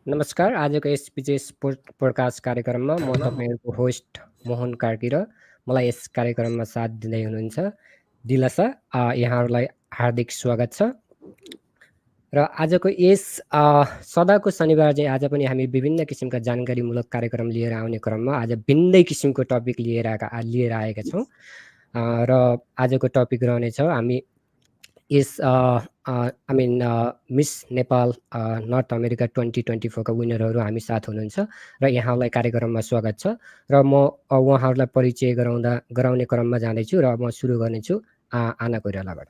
नमस्कार आजको यस विशेष पोडकास्ट कार्यक्रममा म तपाईँहरूको होस्ट मोहन कार्की र मलाई यस कार्यक्रममा साथ दिँदै हुनुहुन्छ दिलसा यहाँहरूलाई हार्दिक स्वागत छ र आजको यस सदाको शनिबार चाहिँ आज पनि हामी विभिन्न किसिमका जानकारीमूलक कार्यक्रम लिएर आउने क्रममा आज भिन्दै किसिमको टपिक लिएर आएका छौँ र आजको टपिक रहनेछ हामी is I mean miss Nepal north America 2024 का विनरहरू हामी साथ हुनुहुन्छ र यहाँलाई कार्यक्रममा स्वागत छ र म उहाँहरूलाई परिचय गराउने क्रममा जाँदैछु र म सुरु गर्नेछु आना कोइरालाबाट।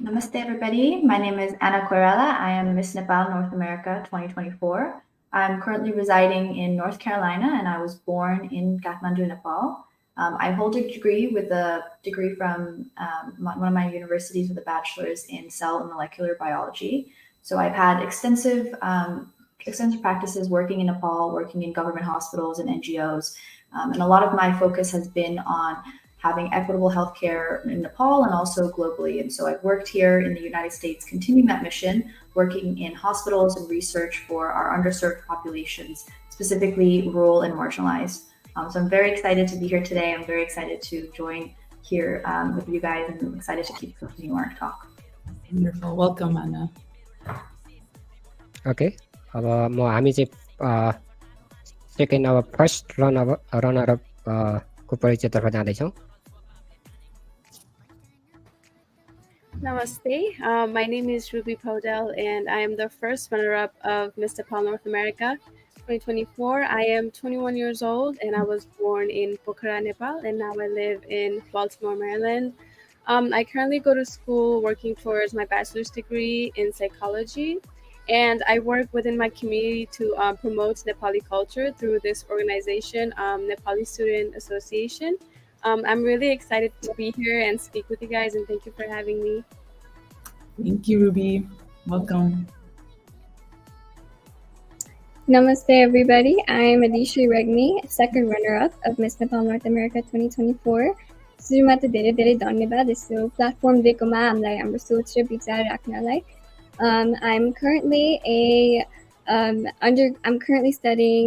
Namaste everybody, my name is Anna Koirala. I am Miss Nepal North America 2024. I'm currently residing in North Carolina and I was born in Kathmandu, Nepal. I hold a degree from one of my universities with a bachelor's in cell and molecular biology. So I've had extensive practices working in Nepal, working in government hospitals and NGOs. And a lot of my focus has been on having equitable healthcare in Nepal and also globally. And so I've worked here in the United States, continuing that mission, working in hospitals and research for our underserved populations, specifically rural and marginalized. So I'm very excited to be here today. I'm very excited to join here with you guys and I'm excited to keep continuing our talk. Wonderful. Welcome, Anna. Okay. अब हामी चाहिँ second अब first runner up को परिचयतर्फ जाँदैछौँ। Namaste. My name is Ruby Podell and I am the first runner-up of Miss Nepal North America 2024. I am 21 years old and I was born in Pokhara, Nepal, and now I live in Baltimore, Maryland. I currently go to school working towards my bachelor's degree in psychology, and I work within my community to promote Nepali culture through this organization, Nepali Student Association. I'm really excited to be here and speak with you guys, and thank you for having me. Thank you, Ruby. Welcome. Namaste, everybody. I am Adishri Regmi, second runner-up of Miss Nepal North America 2024. सुरुमा त धेरै धेरै धन्यवाद यस्तो platform दिएकोमा हामीलाई हाम्रो सोच र विचार राख्नलाई. I'm currently studying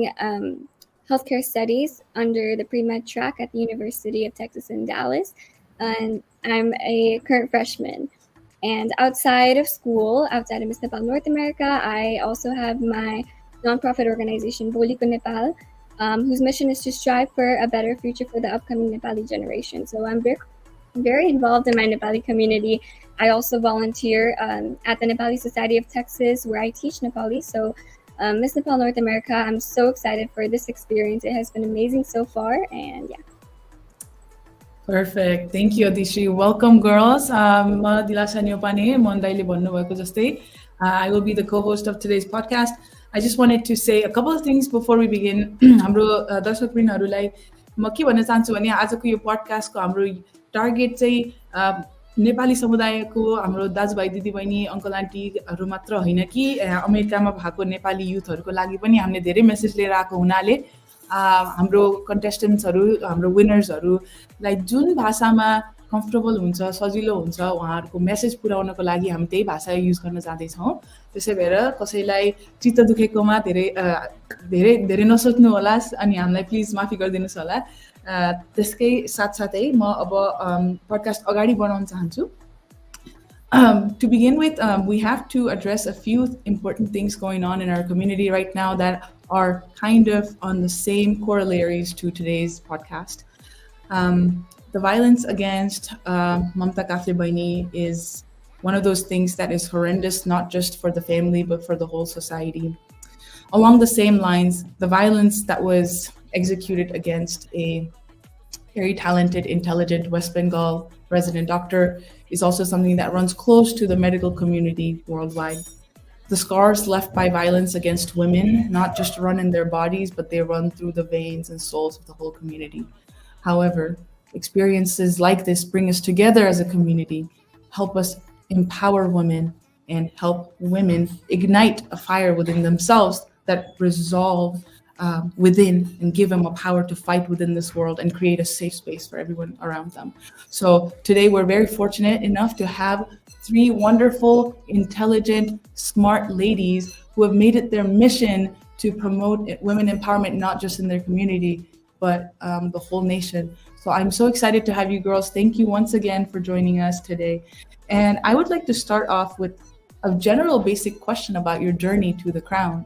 healthcare studies under the pre-med track at the University of Texas in Dallas, and I'm a current freshman. And outside of school, outside of Miss Nepal North America, I also have my nonprofit organization, Boliko Nepal, whose mission is to strive for a better future for the upcoming Nepali generation. So I'm very involved in my Nepali community. I also volunteer at the Nepali Society of Texas, where I teach Nepali. So Miss Nepal North America, I'm so excited for this experience. It has been amazing so far, and yeah. Perfect. Thank you, Adishri. Welcome, girls. Ma Dilasa Nyopane, Mondaile भन्नु भएको जस्तै, I will be the co-host of today's podcast. I just wanted to say a couple of things before we begin. हाम्रो दर्शकवृन्दहरूलाई म के भन्न चाहन्छु भने आजको यो पडकास्टको हाम्रो टार्गेट चाहिँ नेपाली समुदायको हाम्रो दाजुभाइ दिदीबहिनी अङ्कल आन्टीहरू मात्र होइन कि अमेरिकामा भएको नेपाली युथहरूको लागि पनि हामीले धेरै मेसेज लिएर आएको हुनाले हाम्रो कन्टेस्टेन्ट्सहरू हाम्रो विनर्सहरूलाई जुन भाषामा कम्फर्टेबल हुन्छ सजिलो हुन्छ उहाँहरूको मेसेज पुर्याउनको लागि हामी त्यही भाषा युज गर्न जाँदैछौँ. त्यसै भएर कसैलाई चित्त दुखेकोमा धेरै नसोच्नु होला अनि हामीलाई प्लिज माफी गरिदिनुहोस् होला. त्यसकै साथसाथै म अब पडकास्ट अगाडि बढाउन चाहन्छु. To begin with, we have to address a few important things going on in our community right now that are kind of on the same corollaries to today's podcast. The violence against Mamta Kaflebaini is one of those things that is horrendous, not just for the family, but for the whole society. Along the same lines, the violence that was executed against a very talented, intelligent West Bengal resident doctor is also something that runs close to the medical community worldwide. The scars left by violence against women not just run in their bodies, but they run through the veins and souls of the whole community. However, experiences like this bring us together as a community, help us empower women, and help women ignite a fire within themselves that resolve within and give them a power to fight within this world and create a safe space for everyone around them. So today we're very fortunate enough to have 3 wonderful, intelligent, smart ladies who have made it their mission to promote women empowerment, not just in their community, but the whole nation. So I'm so excited to have you girls. Thank you once again for joining us today. And I would like to start off with a general basic question about your journey to the crown.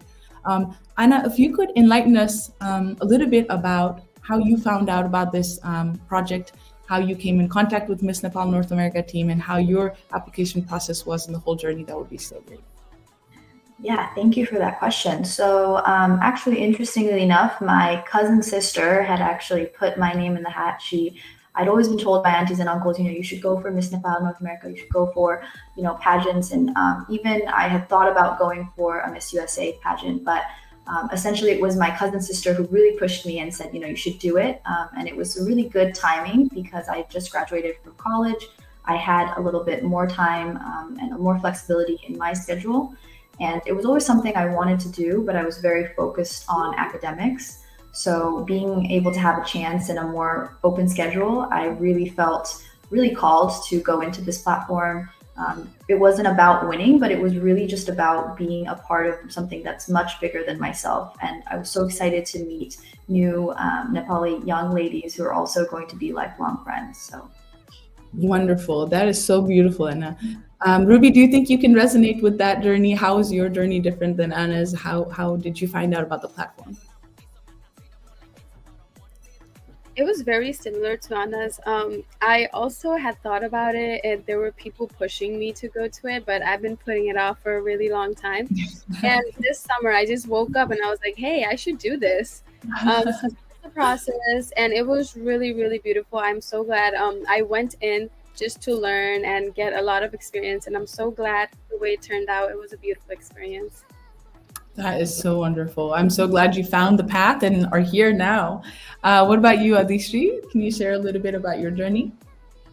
Anna, if you could enlighten us a little bit about how you found out about this project, how you came in contact with Miss Nepal North America team, and how your application process was in the whole journey, that would be so great. Yeah, thank you for that question. So actually, interestingly enough, my cousin sister had actually put my name in the hat. I'd always been told by aunties and uncles, you should go for Miss Nepal North America, you should go for, pageants. And even I had thought about going for a Miss USA pageant, but essentially it was my cousin sister who really pushed me and said, you should do it. And it was really good timing because I just graduated from college. I had a little bit more time and more flexibility in my schedule. And it was always something I wanted to do, but I was very focused on academics. So being able to have a chance in a more open schedule, I really felt really called to go into this platform. It wasn't about winning, but it was really just about being a part of something that's much bigger than myself. And I was so excited to meet new Nepali young ladies who are also going to be lifelong friends. So wonderful. That is so beautiful, Anna. Ruby, do you think you can resonate with that journey? How is your journey different than Anna's? How did you find out about the platform? It was very similar to Anna's. I also had thought about it, and there were people pushing me to go to it, but I've been putting it off for a really long time. And this summer, I just woke up and I was like, hey, I should do this. So the process, and it was really, really beautiful. I'm so glad I went in just to learn and get a lot of experience, and I'm so glad the way it turned out. It was a beautiful experience. That is so wonderful. I'm so glad you found the path and are here now. What about you, Adishri? Can you share a little bit about your journey?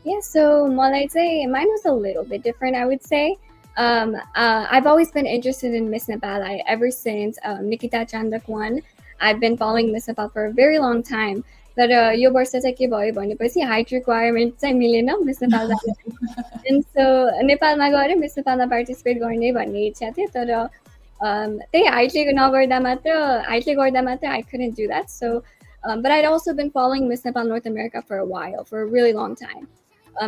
Yeah, so Malai चाहिँ mine was a little bit different, I would say. I've always been interested in Miss Nepal. Ever since Nikita Chandak won, I've been following Miss Nepal for a very long time. तर यो वर्ष चाहिँ के भयो भनेपछि height requirement चाहिँ मिलेन miss Nepal जानु and so नेपालमा गएर मिस नेपालमा पार्टिसिपेट गर्ने भन्ने इच्छा थियो तर त्यही हाइटले गर्दा मात्र I couldn't do that. So but I'd also been following Miss Nepal North America for a while, for a really long time.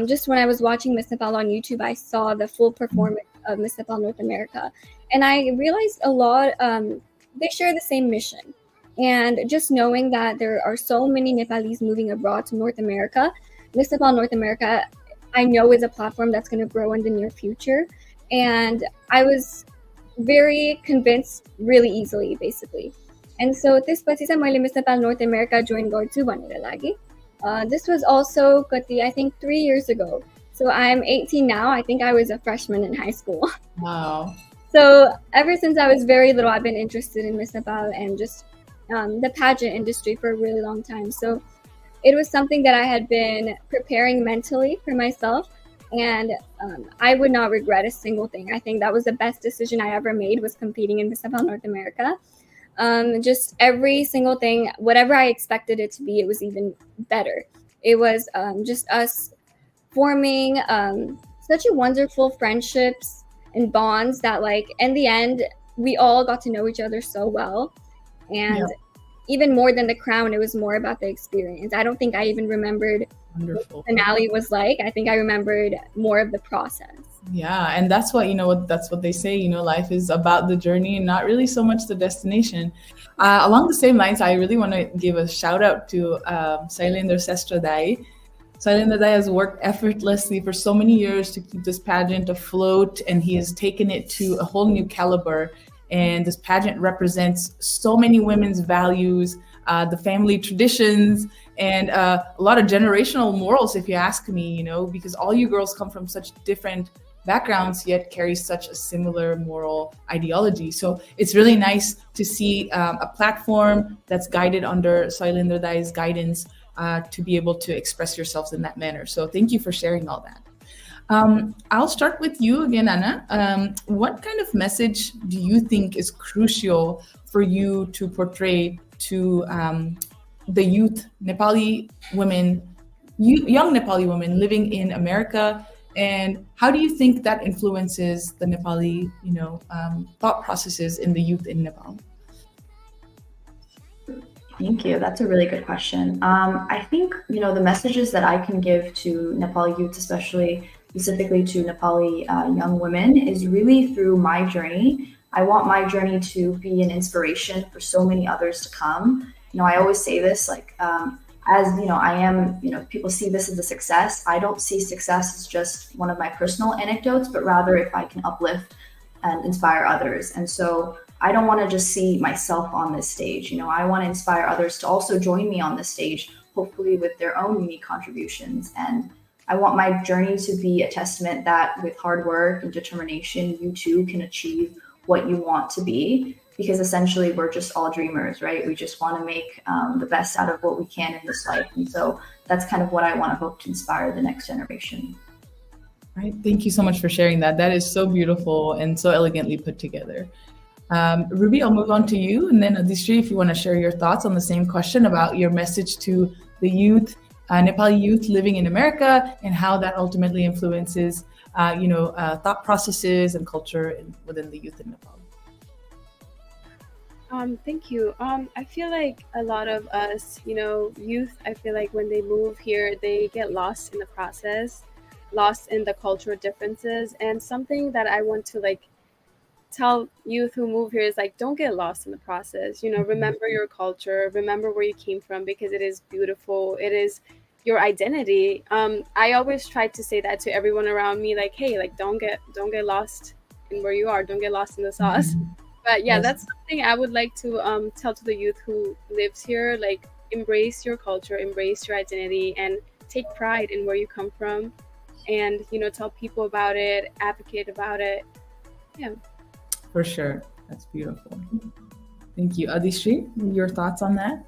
Just when I was watching Miss Nepal on YouTube, I saw the full performance of Miss Nepal North America, and I realized a lot. They share the same mission. And just knowing that there are so many Nepalis moving abroad to North America, Miss Nepal North America, I know is a platform that's going to grow in the near future. And I was very convinced really easily, basically. And so त्यसपछि चाहिँ मैले Miss Nepal North America join गर्छु भनेर लागि. This was also, I think 3 years ago. So I'm 18 now. I think I was a freshman in high school. Wow. So ever since I was very little, I've been interested in Miss Nepal and just the pageant industry for a really long time. So it was something that I had been preparing mentally for myself, and I would not regret a single thing. I think that was the best decision I ever made, was competing in Miss Nepal North America. Just every single thing, whatever I expected it to be, it was even better. It was just us forming such a wonderful friendships and bonds that, like, in the end, we all got to know each other so well. And even more than the crown, it was more about the experience. I don't think I even remembered what the finale was like. I think I remembered more of the process. Yeah, and that's what, that's what they say, life is about the journey and not really so much the destination. Along the same lines, I really want to give a shout out to Sailendra Sestradai. Sailendra Dai has worked effortlessly for so many years to keep this pageant afloat, and he has taken it to a whole new caliber. And this pageant represents so many women's values, the family traditions, and a lot of generational morals, if you ask me, because all you girls come from such different backgrounds, yet carry such a similar moral ideology. So it's really nice to see a platform that's guided under Sailendra Dai's guidance to be able to express yourselves in that manner. So thank you for sharing all that. I'll start with you again, Anna. What kind of message do you think is crucial for you to portray to the youth, Nepali women, young Nepali women living in America, and how do you think that influences the Nepali, thought processes in the youth in Nepal? Thank you. That's a really good question. I think, the messages that I can give to Nepali youth, especially specifically to Nepali young women, is really through my journey. I want my journey to be an inspiration for so many others to come. I always say this, like, as I am, people see this as a success. I don't see success as just one of my personal anecdotes, but rather if I can uplift and inspire others. And so I don't want to just see myself on this stage. I want to inspire others to also join me on this stage, hopefully with their own unique contributions. And I want my journey to be a testament that with hard work and determination, you too can achieve what you want to be, because essentially we're just all dreamers, right? We just want to make the best out of what we can in this life. And so that's kind of what I want to hope to inspire the next generation. Right. Thank you so much for sharing that. That is so beautiful and so elegantly put together. Ruby, I'll move on to you. And then Adhisri, if you want to share your thoughts on the same question about your message to the youth, Nepali youth living in America, and how that ultimately influences, thought processes and culture within the youth in Nepal. Thank you. I feel like a lot of us, youth, I feel like when they move here, they get lost in the process, lost in the cultural differences. And something that I want to tell youth who move here is don't get lost in the process. Remember your culture, remember where you came from, because it is beautiful. It is your identity. I always try to say that to everyone around me, hey, don't get lost in where you are. Don't get lost in the sauce. But yeah, that's something I would like to tell to the youth who lives here. Embrace your culture, embrace your identity, and take pride in where you come from. And tell people about it, advocate about it. Yeah. For sure. That's beautiful. Thank you. Adhisri, your thoughts on that?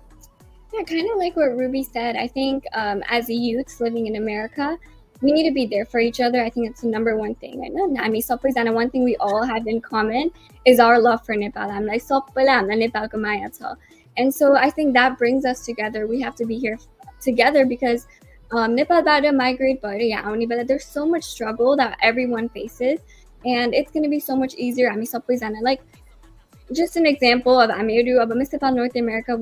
Yeah, kind of like what Ruby said. I think as a youth living in America, we need to be there for each other. I think it's the number one thing. One thing we all have in common is our love for Nepal. And so I think that brings us together. We have to be here together because Nepal migrate, there's so much struggle that everyone faces. And it's going to be so much easier. Just an example of Miss Nepal North America,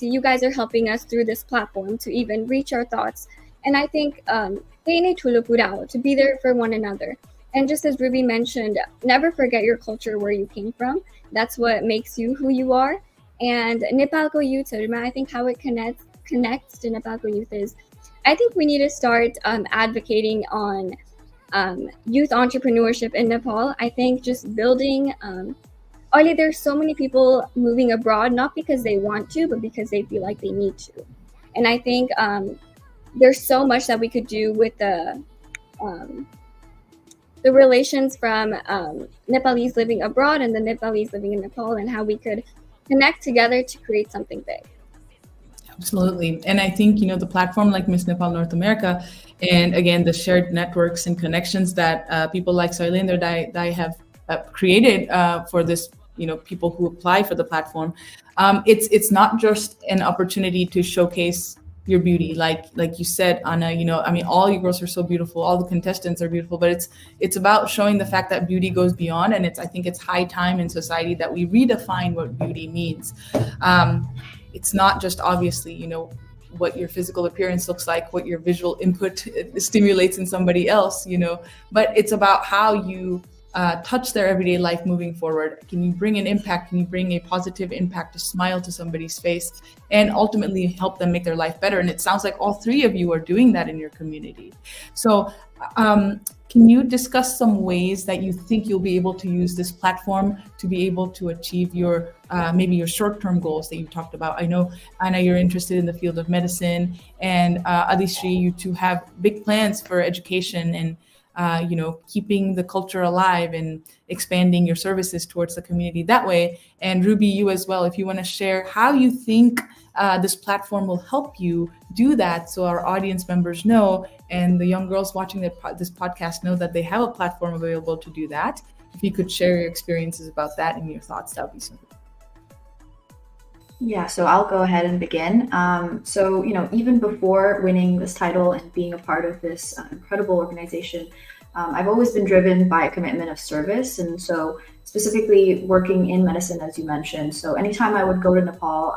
you guys are helping us through this platform to even reach our thoughts. And I think to be there for one another. And just as Ruby mentioned, never forget your culture, where you came from. That's what makes you who you are. And Nepalko youth, I think how it connects to Nepalko youth is, I think we need to start advocating on youth entrepreneurship in Nepal. I think just building, there's so many people moving abroad, not because they want to, but because they feel like they need to. And I think there's so much that we could do with the relations from Nepalese living abroad and the Nepalese living in Nepal, and how we could connect together to create something big. Absolutely. And I think, the platform like Miss Nepal North America, and again, the shared networks and connections that people like Soilender Dai have created for this, people who apply for the platform. It's not just an opportunity to showcase your beauty. Like you said, Anna, all you girls are so beautiful. All the contestants are beautiful, but it's about showing the fact that beauty goes beyond. And I think it's high time in society that we redefine what beauty means. It's not just obviously, what your physical appearance looks like, what your visual input stimulates in somebody else, but it's about how you touch their everyday life moving forward. Can you bring an impact? Can you bring a positive impact, a smile to somebody's face, and ultimately help them make their life better? And it sounds like all three of you are doing that in your community. So can you discuss some ways that you think you'll be able to use this platform to be able to achieve your maybe your short-term goals that you talked about? I know, Anna, you're interested in the field of medicine, and Adhisri, you two have big plans for education and keeping the culture alive and expanding your services towards the community that way. And Ruby, you as well, if you want to share how you think this platform will help you do that, so our audience members know, and the young girls watching this podcast know that they have a platform available to do that. If you could share your experiences about that and your thoughts, that would be so good. Yeah, so I'll go ahead and begin. So, even before winning this title and being a part of this incredible organization, I've always been driven by a commitment of service. And so, specifically working in medicine, as you mentioned. So, anytime I would go to Nepal,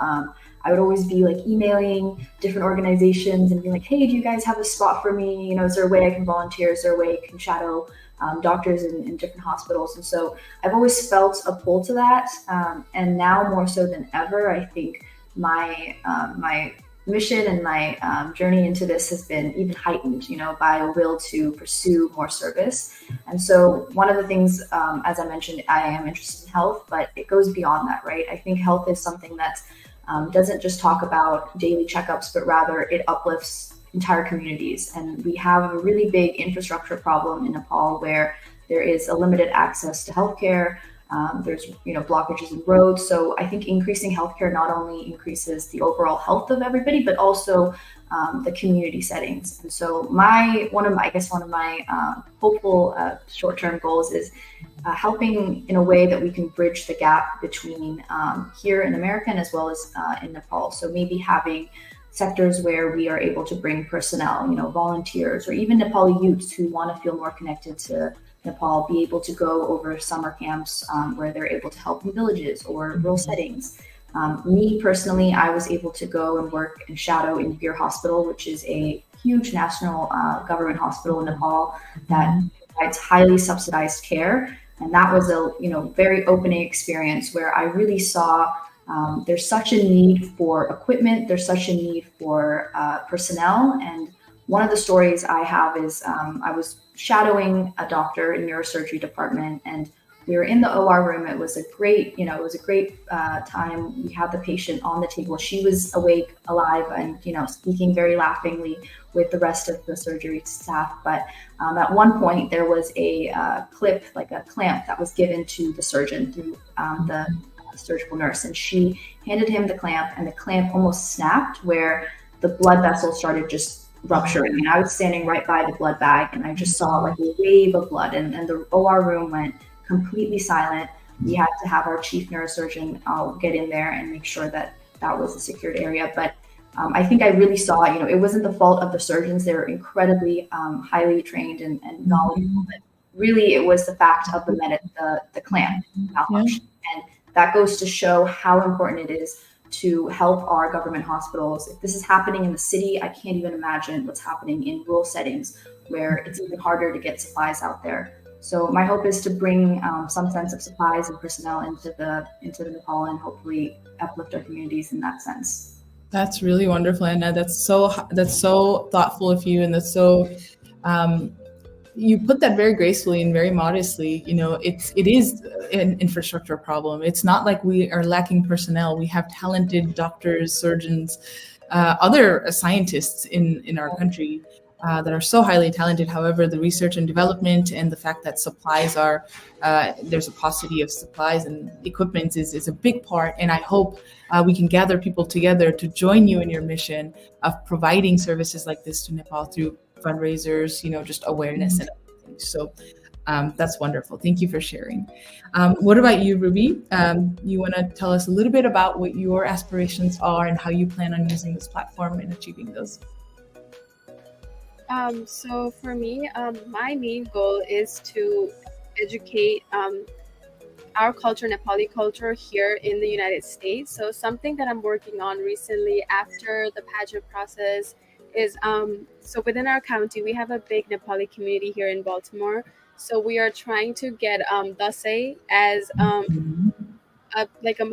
I would always be like emailing different organizations and being like, hey, do you guys have a spot for me? Is there a way I can volunteer? Is there a way I can shadow doctors in different hospitals? And so I've always felt a pull to that. And now more so than ever, I think my mission and my journey into this has been even heightened, by a will to pursue more service. And so one of the things, as I mentioned, I am interested in health, but it goes beyond that, right? I think health is something that doesn't just talk about daily checkups, but rather it uplifts entire communities. And we have a really big infrastructure problem in Nepal where there is a limited access to healthcare. There's blockages in roads. So I think increasing healthcare not only increases the overall health of everybody, but also the community settings. And so one of my hopeful short-term goals is helping in a way that we can bridge the gap between here in America and as well as in Nepal. So maybe having sectors where we are able to bring personnel, volunteers, or even Nepali youths who want to feel more connected to Nepal, be able to go over summer camps where they're able to help in villages or rural settings. Me personally, I was able to go and work and shadow in Bir Hospital, which is a huge national government hospital in Nepal that provides highly subsidized care. And that was a very opening experience where I really saw there's such a need for equipment, there's such a need for personnel. And one of the stories I have is I was shadowing a doctor in neurosurgery department, and we were in the OR room. It was a great, time. We had the patient on the table. She was awake, alive, and speaking very laughingly with the rest of the surgery staff. But at one point, there was a clip, like a clamp, that was given to the surgeon through the surgical nurse, and she handed him the clamp, and the clamp almost snapped, where the blood vessel started just rupturing. And I was standing right by the blood bag, and I just saw like a wave of blood, and the OR room went completely silent. We had to have our chief neurosurgeon get in there and make sure that that was a secured area. But I think I really saw, it wasn't the fault of the surgeons. They were incredibly highly trained and knowledgeable, but really it was the fact of the clamp malfunction. And that goes to show how important it is to help our government hospitals. If this is happening in the city, I can't even imagine what's happening in rural settings where it's even harder to get supplies out there. So my hope is to bring some sense of supplies and personnel into the Nepal and hopefully uplift our communities in that sense. That's really wonderful, Anna. That's so thoughtful of you, and that's so you put that very gracefully and very modestly. It is an infrastructure problem. It's not like we are lacking personnel. We have talented doctors, surgeons, other scientists in our country that are so highly talented. However, the research and development and the fact that supplies are there's a paucity of supplies and equipment is a big part. And I hope we can gather people together to join you in your mission of providing services like this to Nepal through fundraisers, just awareness and everything. So that's wonderful. Thank you for sharing. What about you, Ruby? You want to tell us a little bit about what your aspirations are and how you plan on using this platform and achieving those? So for me, my main goal is to educate our culture, Nepali culture, here in the United States. So something that I'm working on recently after the pageant process is so within our county, we have a big Nepali community here in Baltimore. So we are trying to get Dasai as a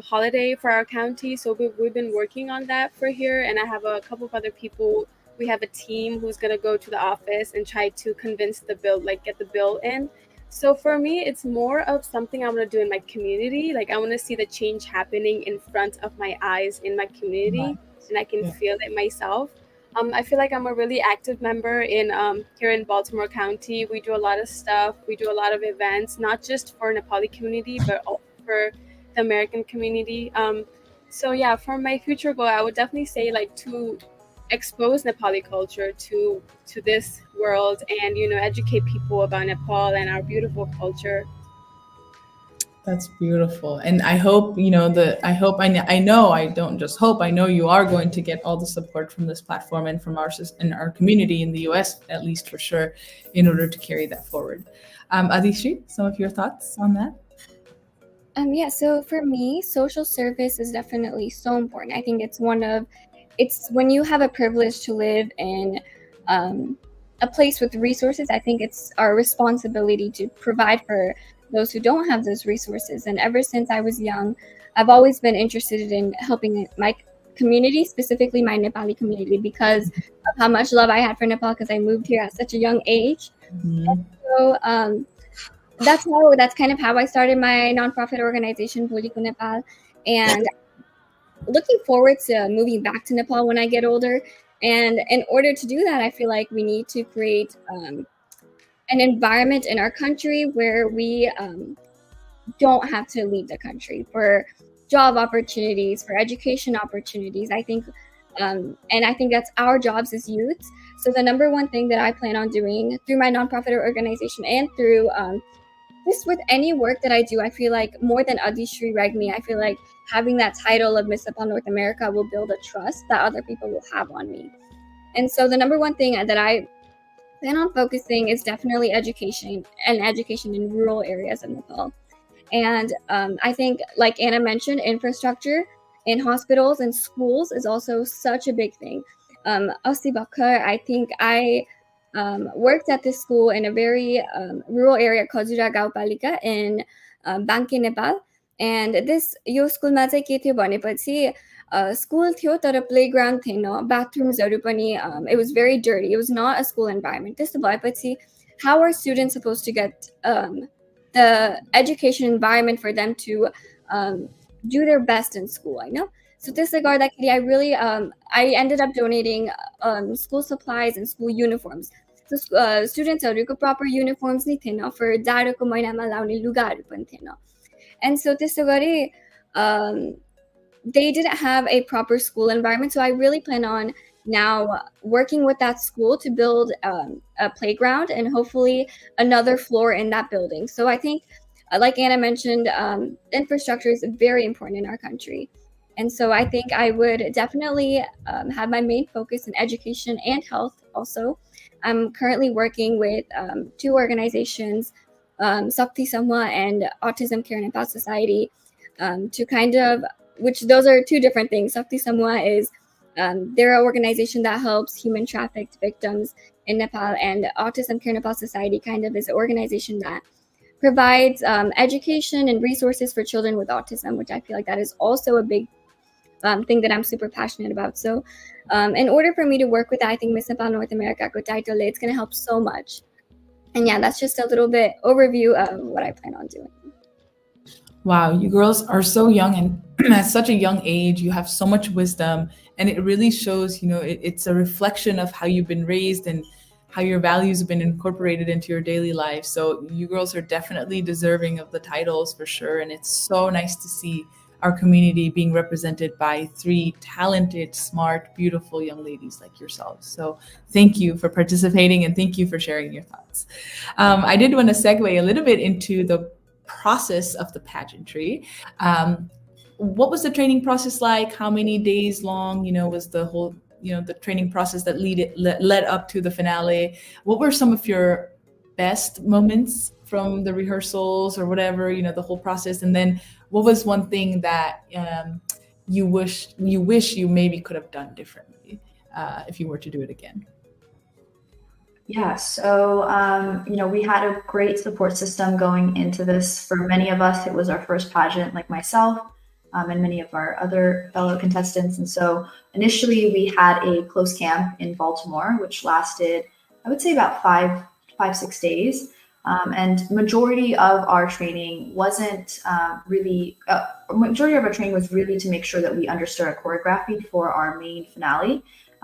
holiday for our county. So we've been working on that for here, and I have a couple of other people. We have a team who's going to go to the office and try to convince the bill, get the bill in. So for me, it's more of something I want to do in my community. I want to see the change happening in front of my eyes in my community, and I can feel it myself. I feel like I'm a really active member here in Baltimore County. We do a lot of stuff. We do a lot of events, not just for Nepali community, but also for the American community. So yeah, for my future goal, I would definitely say to expose Nepali culture to this world and educate people about Nepal and our beautiful culture. That's beautiful. And I hope, I know, I don't just hope, I know you are going to get all the support from this platform and from our community in the US, at least for sure, in order to carry that forward. Adishri, some of your thoughts on that? Yeah, so for me, social service is definitely so important. I think it's when you have a privilege to live in a place with resources, I think it's our responsibility to provide for those who don't have those resources. And ever since I was young, I've always been interested in helping my community, specifically my Nepali community, because of how much love I had for Nepal, because I moved here at such a young age. Mhm. So that's kind of how I started my nonprofit organization, Boliko Nepal, and looking forward to moving back to Nepal when I get older. And in order to do that, I feel like we need to create an environment in our country where we don't have to leave the country for job opportunities, for education opportunities. I think, and I think that's our jobs as youths. So the number one thing that I plan on doing through my nonprofit organization and through just with any work that I do, I feel like more than Adishri Regmi, I feel like having that title of Miss Nepal North America will build a trust that other people will have on me. And so the number one thing that I plan on focusing is definitely education in rural areas of Nepal. And I think, like Anna mentioned, infrastructure in hospitals and schools is also such a big thing. Asi Bakar, I think I worked at this school in a very rural area, Khajura Gaupalika in Banke, Nepal. And this यो स्कुलमा चाहिँ के थियो भनेपछि school थियो तर playground थिएन bathrooms-हरु पनि it was very dirty. It was not a school environment. त्यस्तो भएपछि how are students supposed to get the education environment for them to do their best in school? I know. So त्यसले गर्दाखेरि I really I ended up donating school supplies and school uniforms. So students-हरुको proper uniforms नै थिएन, for जाडोको महिनामा लाउने लुगाहरु पनि थिएन. And so त्यसो गरी they didn't have a proper school environment. So I really plan on now working with that school to build a playground and hopefully another floor in that building. So I think, like Anna mentioned, infrastructure is very important in our country. And so I think I would definitely have my main focus in education and health also. I'm currently working with two organizations, Sakti Samwa and Autism Care Nepal Society, to kind of, which those are two different things. Sakti Samwa is, they're an organization that helps human trafficked victims in Nepal, and Autism Care Nepal Society kind of is an organization that provides education and resources for children with autism, which I feel like that is also a big thing that I'm super passionate about. So in order for me to work with that, I think Miss Nepal North America title, it's going to help so much. And yeah, that's just a little bit overview of what I plan on doing. Wow, you girls are so young, and at such a young age, you have so much wisdom, and it really shows, it's a reflection of how you've been raised and how your values have been incorporated into your daily life. So you girls are definitely deserving of the titles for sure. And it's so nice to see our community being represented by three talented, smart, beautiful young ladies like yourselves. So thank you for participating, and thank you for sharing your thoughts. I did want to segue a little bit into the process of the pageantry. What was the training process like? How many days long, was the whole, the training process that led up to the finale? What were some of your best moments from the rehearsals or whatever, the whole process? And then what was one thing that you wish you maybe could have done differently if you were to do it again? Yeah, so, we had a great support system going into this. For many of us, it was our first pageant, like myself, and many of our other fellow contestants. And so initially we had a close camp in Baltimore, which lasted, I would say, about 6 days. And majority of our training wasn't majority of our training was really to make sure that we understood our choreography for our main finale.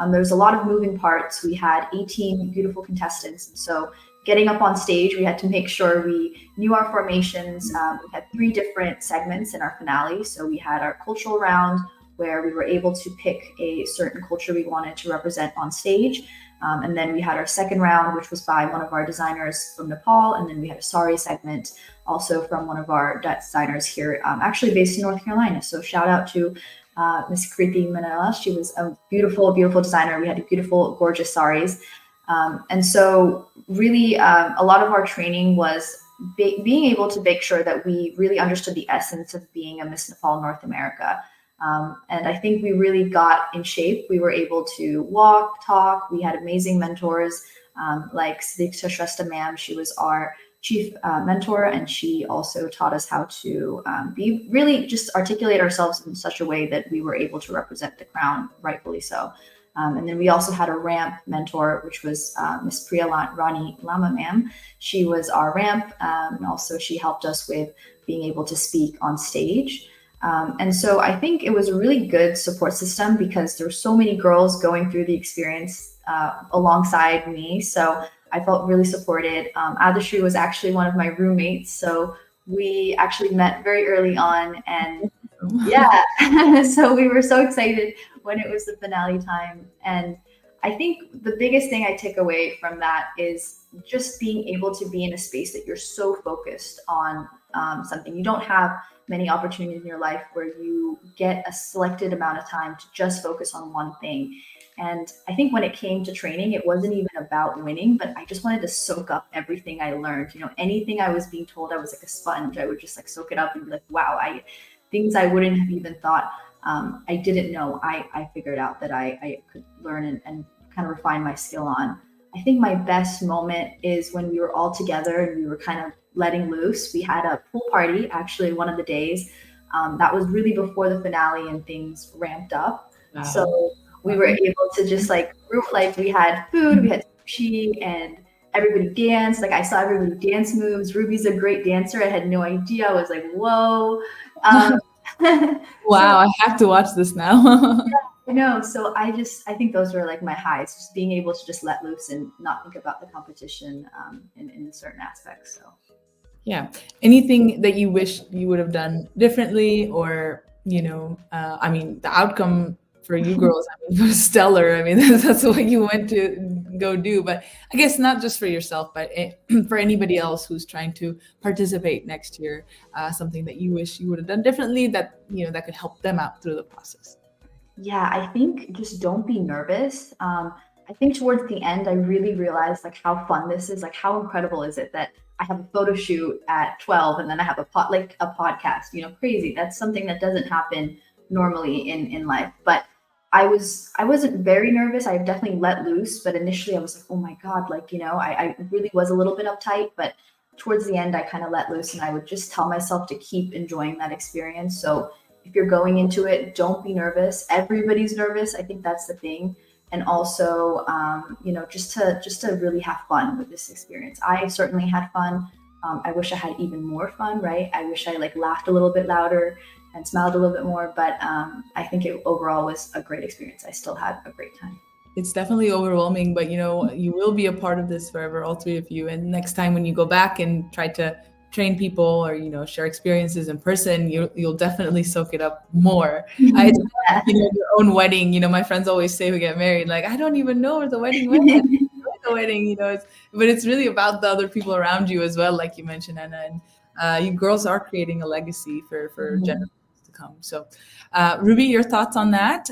There was a lot of moving parts. We had 18 beautiful contestants. And so getting up on stage, we had to make sure we knew our formations. We had 3 different segments in our finale. So we had our cultural round, where we were able to pick a certain culture we wanted to represent on stage. And then we had our second round, which was by one of our designers from Nepal. And then we had a sari segment also from one of our designers here, actually based in North Carolina. So shout out to Miss Kriti Manila. She was a beautiful, beautiful designer. We had beautiful, gorgeous saris. And so really a lot of our training was being able to make sure that we really understood the essence of being a Miss Nepal North America. And I think we really got in shape. We were able to walk, talk. We had amazing mentors like Siddhika Shrestha ma'am. She was our chief mentor, and she also taught us how to be really just articulate ourselves in such a way that we were able to represent the crown rightfully so. And then we also had a ramp mentor, which was Miss Priya Rani Lama ma'am. She was our ramp, and also she helped us with being able to speak on stage. And so I think it was a really good support system because there were so many girls going through the experience alongside me. So I felt really supported. Adishri was actually one of my roommates. So we actually met very early on, and yeah, so we were so excited when it was the finale time. And I think the biggest thing I take away from that is just being able to be in a space that you're so focused on something. You don't have many opportunities in your life where you get a selected amount of time to just focus on one thing. And I think when it came to training, it wasn't even about winning, but I just wanted to soak up everything I learned. You know, anything I was being told, I was like a sponge. I would just like soak it up and be like, wow, things I wouldn't have even thought I didn't know. I figured out that I could learn and kind of refine my skill on. I think my best moment is when we were all together and we were kind of letting loose. We had a pool party actually one of the days. That was really before the finale and things ramped up. Wow. So we were able to just like we had food, we had sushi, and everybody danced. Like I saw everybody dance moves. Ruby's a great dancer. I had no idea. I was like, whoa. Wow, I have to watch this now. Yeah, I know. So I think those were like my highs, just being able to just let loose and not think about the competition in certain aspects. So yeah, anything that you wish you would have done differently, or I mean, the outcome for you girls, I mean, was stellar. I mean, that's what you went to go do. But I guess not just for yourself, but for anybody else who's trying to participate next year, something that you wish you would have done differently that that could help them out through the process. Yeah, I think just don't be nervous. I think towards the end, I really realized like how fun this is. Like how incredible is it that I have a photo shoot at 12 and then I have a podcast. Crazy. That's something that doesn't happen normally in life. But I wasn't very nervous. I definitely let loose, but initially I was like, oh my God, I really was a little bit uptight, but towards the end I kind of let loose and I would just tell myself to keep enjoying that experience. So if you're going into it, don't be nervous. Everybody's nervous. I think that's the thing. And also, just to really have fun with this experience. I certainly had fun. I wish I had even more fun, right? I wish I laughed a little bit louder and smiled a little bit more, but I think it overall was a great experience. I still had a great time. It's definitely overwhelming, but you will be a part of this forever, all three of you. And next time when you go back and try to train people or share experiences in person, you'll definitely soak it up more. It's your own wedding. My friends always say who get married, like, I don't even know where the wedding went. The wedding, but it's really about the other people around you as well, like you mentioned, Anna. And you girls are creating a legacy for generations to come. So Ruby, your thoughts on that?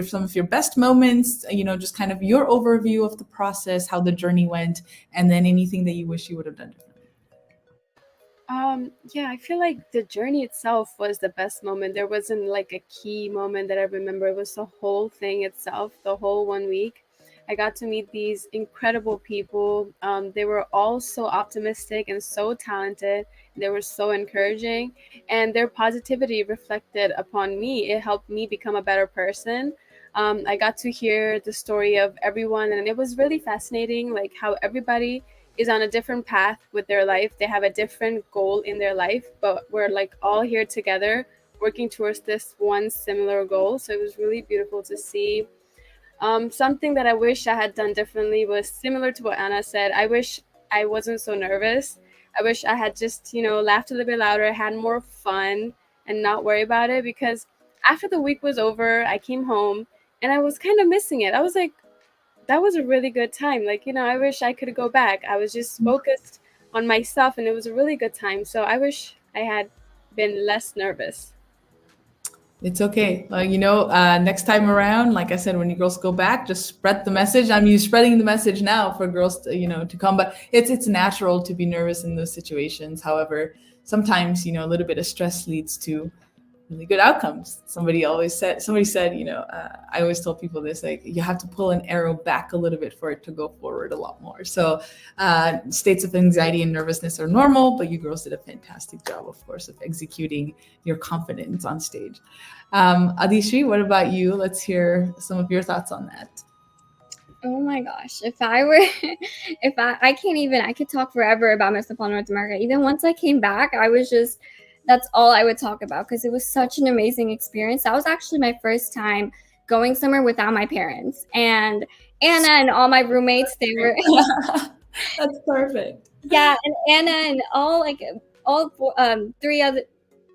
Some of your best moments, just kind of your overview of the process, how the journey went, and then anything that you wish you would have done differently. Yeah, I feel like the journey itself was the best moment. There wasn't like a key moment that I remember. It was the whole thing itself, the whole 1 week. I got to meet these incredible people. They were all so optimistic and so talented. They were so encouraging, and their positivity reflected upon me. It helped me become a better person. I got to hear the story of everyone, and it was really fascinating, like how everybody is on a different path with their life. They have a different goal in their life, but we're all here together working towards this one similar goal. So it was really beautiful to see. Something that I wish I had done differently was similar to what Anna said. I wish I wasn't so nervous. I wish I had just, laughed a little bit louder, had more fun, and not worry about it, because after the week was over, I came home and I was kind of missing it. I was like, that was a really good time. Like, I wish I could go back. I was just focused on myself and it was a really good time. So I wish I had been less nervous. It's okay. Next time around, like I said, when you girls go back, just spread the message. I mean, spreading the message now for girls to come, but it's natural to be nervous in those situations. However, sometimes, a little bit of stress leads to really good outcomes. Somebody said, I always tell people this, like, you have to pull an arrow back a little bit for it to go forward a lot more. So states of anxiety and nervousness are normal, but you girls did a fantastic job, of course, of executing your confidence on stage. Adishri, what about you? Let's hear some of your thoughts on that. Oh my gosh. If I can't even, I could talk forever about Miss Nepal North America. Even once I came back, that's all I would talk about because it was such an amazing experience. That was actually my first time going somewhere without my parents. And Anna and all my roommates, they were... That's perfect. Yeah, and Anna and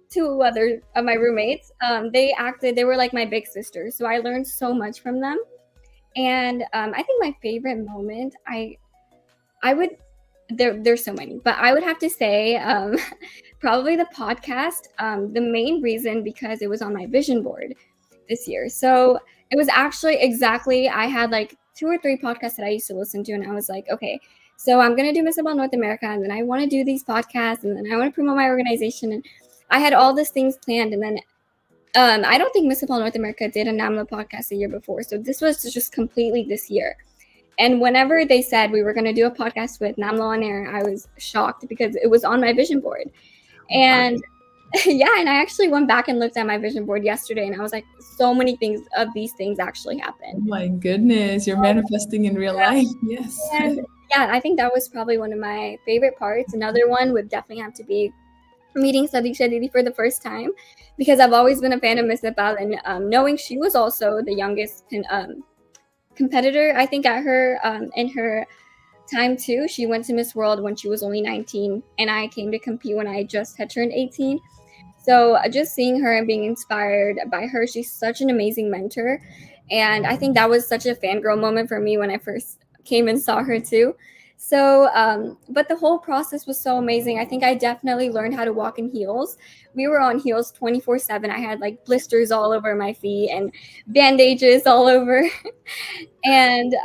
two other of my roommates, they were like my big sisters. So I learned so much from them. And I think my favorite moment, there's so many, but I would have to say probably the podcast. The main reason because it was on my vision board this year. So it was actually I had like 2 or 3 podcasts that I used to listen to, and I was like, okay, so I'm gonna do Miss Nepal North America, and then I want to do these podcasts, and then I want to promote my organization, and I had all these things planned, and then I don't think Miss Nepal North America did a NAMLA podcast the year before, so this was just completely this year. And whenever they said we were going to do a podcast with NAMLA on air, I was shocked because it was on my vision board. And yeah, and I actually went back and looked at my vision board yesterday, and I was like, so many of these things actually happened. Oh my goodness, you're manifesting in real life. Yes. And yeah, I think that was probably one of my favorite parts. Another one would definitely have to be meeting Sadiksha Didi for the first time, because I've always been a fan of Miss Nepal, and knowing she was also the youngest competitor, I think, at her in her time too. She went to Miss World when she was only 19, and I came to compete when I just had turned 18. So just seeing her and being inspired by her, she's such an amazing mentor. And I think that was such a fangirl moment for me when I first came and saw her too. So, but the whole process was so amazing. I think I definitely learned how to walk in heels. We were on heels 24/7. I had like blisters all over my feet and bandages all over. And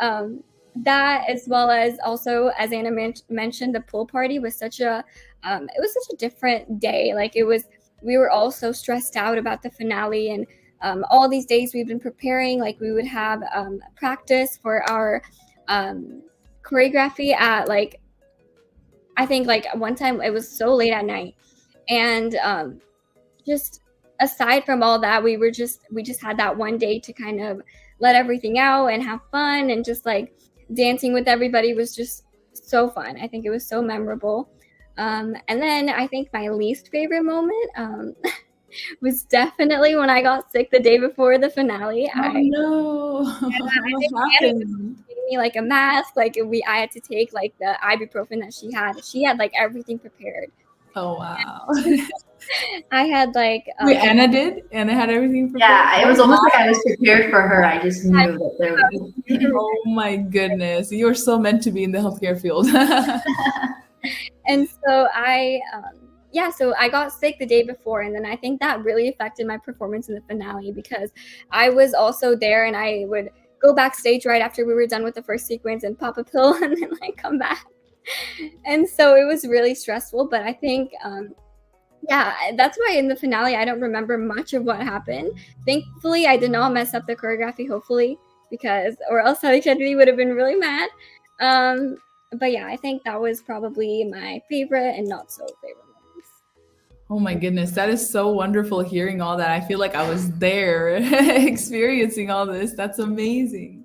that, as well as also, as Anna mentioned, the pool party was it was such a different day. Like we were all so stressed out about the finale, and all these days we've been preparing. Like we would have practice for our choreography at I think one time it was so late at night, and just aside from all that, we just had that one day to kind of let everything out and have fun, and just like dancing with everybody was just so fun. I think it was so memorable. And then I think my least favorite moment was definitely when I got sick the day before the finale. No. What happened? Me like a mask, I had to take like the ibuprofen that she had like everything prepared. Oh wow. I had Wait, Anna had everything prepared? Yeah, it was almost like I was prepared for her. I just knew that there would be. Oh my goodness, you're so meant to be in the healthcare field. And so I got sick the day before, and then I think that really affected my performance in the finale, because I was also there, and I would go backstage right after we were done with the first sequence and pop a pill and then come back. And so it was really stressful, but I think that's why in the finale I don't remember much of what happened. Thankfully I did not mess up the choreography, hopefully, or else Sadiksha would have been really mad. But yeah, I think that was probably my favorite and not so favorite moments. Oh my goodness, that is so wonderful hearing all that. I feel like I was there experiencing all this. That's amazing.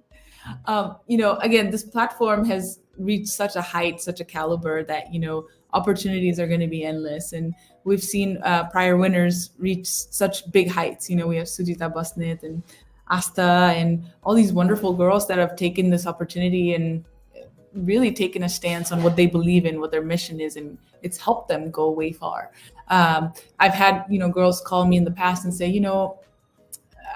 Again, this platform has reached such a height, such a caliber that, opportunities are going to be endless. And we've seen prior winners reach such big heights. We have Sujita Basnet and Asta and all these wonderful girls that have taken this opportunity and really taken a stance on what they believe in, what their mission is, and it's helped them go way far. I've had, girls call me in the past and say,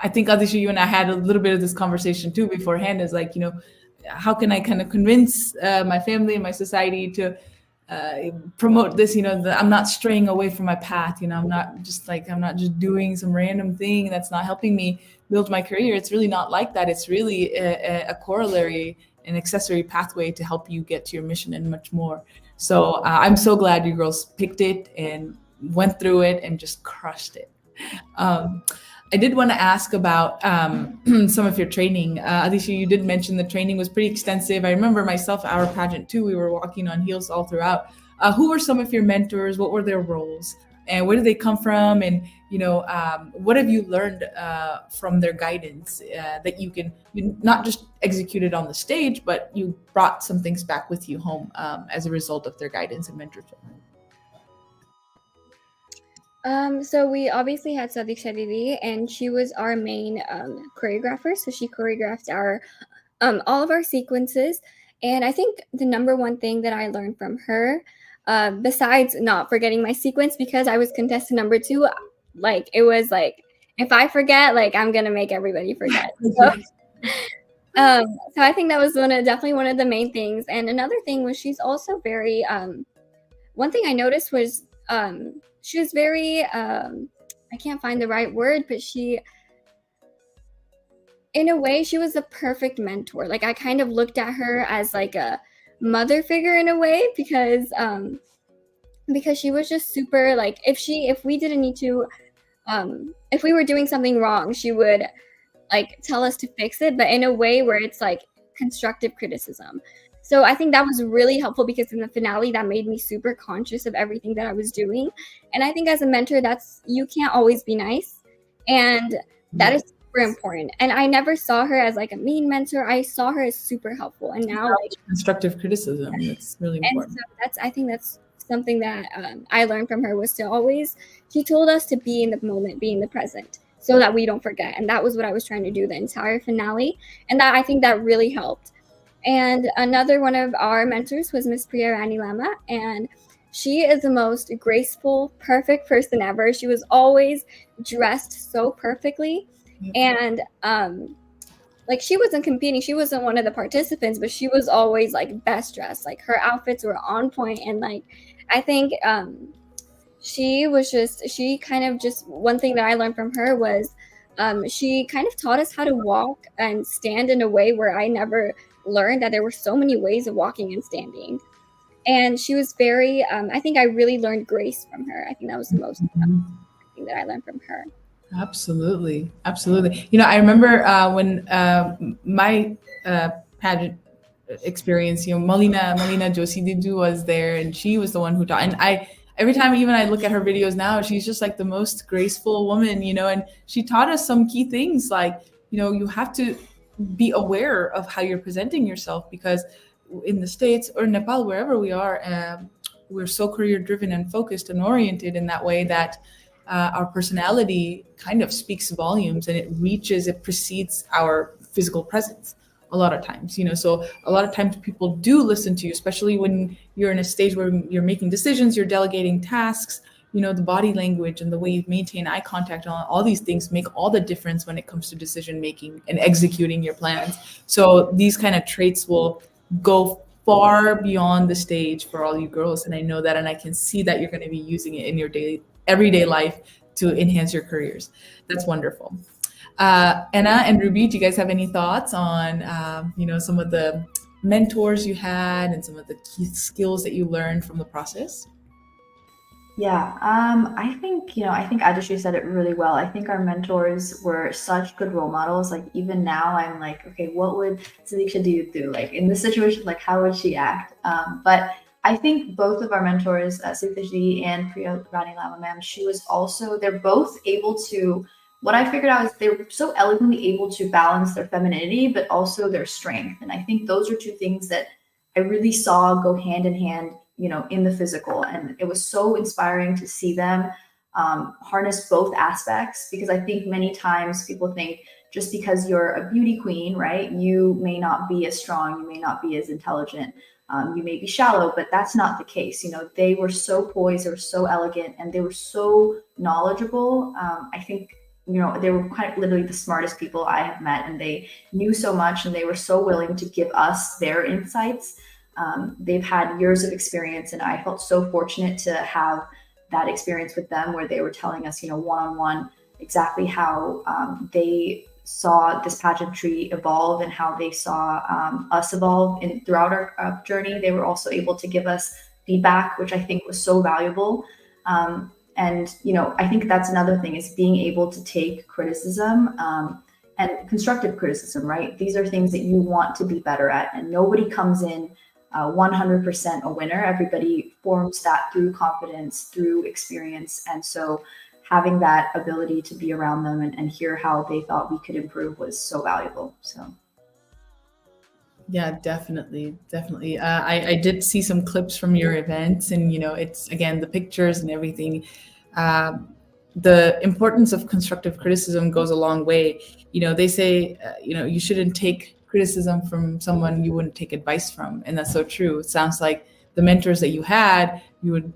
I think Adisha, you and I had a little bit of this conversation too beforehand. Is like, how can I kind of convince my family and my society to promote this, that I'm not straying away from my path. I'm not just doing some random thing that's not helping me build my career. It's really not like that. It's really a corollary, an accessory pathway to help you get to your mission and much more. So I'm so glad you girls picked it and went through it and just crushed it. I did want to ask about some of your training. Adisha, you did mention the training was pretty extensive. I remember myself, our pageant too, we were walking on heels all throughout. Who were some of your mentors? What were their roles? And where did they come from? And, what have you learned from their guidance that you can not just execute it on the stage, but you brought some things back with you home as a result of their guidance and mentorship? So we obviously had Sadiksha Didi, and she was our main choreographer. So she choreographed our all of our sequences. And I think the number one thing that I learned from her, besides not forgetting my sequence, because I was contestant number 2, like it was like, if I forget, like I'm gonna make everybody forget. So I think that was definitely one of the main things. And another thing was she's also very one thing I noticed was she was very I can't find the right word, but in a way she was the perfect mentor. Like I kind of looked at her as like a mother figure in a way, because she was just super, like if we didn't need to if we were doing something wrong, she would like tell us to fix it, but in a way where it's like constructive criticism. So I think that was really helpful, because in the finale that made me super conscious of everything that I was doing. And I think as a mentor, you can't always be nice, and that is super important. And I never saw her as like a mean mentor. I saw her as super helpful. And now like constructive criticism, it's really important. And so I think that's something that I learned from her, was she told us to be in the moment, be in the present, so that we don't forget. And that was what I was trying to do the entire finale. And I think that really helped. And another one of our mentors was Miss Priya Rani Lama, and she is the most graceful, perfect person ever. She was always dressed so perfectly. And like she wasn't competing, she wasn't one of the participants, but she was always like best dressed. Like her outfits were on point. And like I think she kind of just, one thing that I learned from her was she kind of taught us how to walk and stand in a way where I never learned that there were so many ways of walking and standing. And she was very I think I really learned grace from her. I think that was the most thing that I learned from her. Absolutely. I remember when my pageant experience, Malina Joshi Didu was there, and she was the one who taught. And every time even I look at her videos now, she's just like the most graceful woman, and she taught us some key things, like, you have to be aware of how you're presenting yourself, because in the States or Nepal, wherever we are, we're so career driven and focused and oriented in that way that our personality kind of speaks volumes, and it precedes our physical presence a lot of times, so a lot of times people do listen to you, especially when you're in a stage where you're making decisions, you're delegating tasks. The body language and the way you maintain eye contact, all these things make all the difference when it comes to decision making and executing your plans. So these kind of traits will go far beyond the stage for all you girls. And I know that, and I can see that you're going to be using it in your everyday life to enhance your careers. That's wonderful. Anna and Ruby, do you guys have any thoughts on, some of the mentors you had and some of the key skills that you learned from the process? Yeah, I think Adisha said it really well. I think our mentors were such good role models. Like even now I'm like, okay, what would Sadiksha do? Like in this situation, like how would she act? But I think both of our mentors, Sadiksha and Priya Rani Lama ma'am, they're both able to, what I figured out is they're so elegantly able to balance their femininity, but also their strength. And I think those are two things that I really saw go hand in hand, in the physical. And it was so inspiring to see them harness both aspects, because I think many times people think just because you're a beauty queen, right, you may not be as strong, you may not be as intelligent, you may be shallow, but that's not the case. They were so poised, they were so elegant, and they were so knowledgeable. I think they were quite literally the smartest people I have met, and they knew so much, and they were so willing to give us their insights. They've had years of experience, and I felt so fortunate to have that experience with them, where they were telling us, one on one, exactly how they saw this pageantry evolve and how they saw us evolve throughout our journey. They were also able to give us feedback, which I think was so valuable. And I think that's another thing, is being able to take criticism, and constructive criticism, right? These are things that you want to be better at, and nobody comes in 100% a winner. Everybody forms that through confidence, through experience. And so having that ability to be around them and hear how they thought we could improve was so valuable. So Yeah, definitely, definitely. I did see some clips from your events, and it's again the pictures and everything. The importance of constructive criticism goes a long way. They say, you shouldn't take criticism from someone you wouldn't take advice from, and that's so true. It sounds like the mentors that you had, you would